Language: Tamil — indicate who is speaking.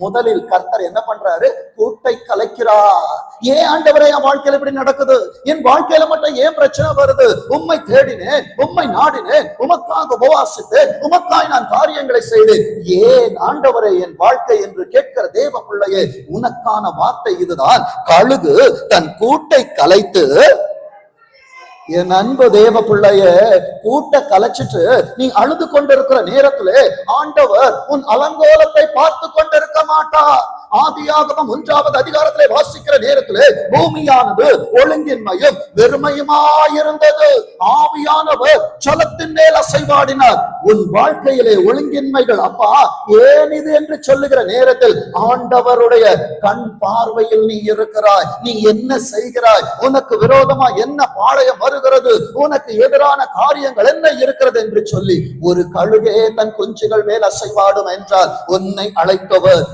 Speaker 1: முதலில் கர்த்தர் என்ன பண்றாரு? கூட்டை கலைக்கிறார். ஏன் ஆண்டவரே என் வாழ்க்கையில இப்படி நடக்குது? என் வாழ்க்கையில மட்டும் ஏன் பிரச்சனை வருது? உம்மை தேடினேன், உம்மை நாடினேன், உமக்காக உபவாசித்தேன், உமக்காய் நான் காரியங்களை செய்தேன், ஏன் ஆண்டவரே என் வாழ்க்கை என்று கேட்கிற தேவ பிள்ளையே, உனக்கான வார்த்தை இதுதான். கழுகு தன் கூட்டை கலைத்து, என் அன்பு தேவ பிள்ளைய, கூட்ட கலைச்சிட்டு நீ அழுது கொண்டிருக்கிற நேரத்திலே ஆண்டவர் உன் அலங்கோலத்தை பார்த்து கொண்டிருக்க மாட்டார். ஆதியாகமம் 1வது அதிகாரத்திலே வாசிக்கிற நேரத்திலே பூமியானது ஒழுங்கின்மையும் வெறுமையுமாயிருந்தது. ஆவியானவர் ஜலத்தின் மேல் அசைவாடினார். உன் வாழ்க்கையிலே ஒழுங்கின்மைகள் அப்பா ஏன் இது என்று சொல்லுகிற நேரத்தில் ஆண்டவருடைய கண் பார்வையில் நீ இருக்கிறாய். நீ என்ன செய்கிறாய்? உனக்கு விரோதமா என்ன பாளையம் வருகிறது? உனக்கு எதிரான காரியங்கள் என்ன இருக்கிறது என்று சொல்லி ஒரு கழுகே தன் குஞ்சுகள் மேல் அசைவாடும் என்றால் உன்னை அழைத்தவர்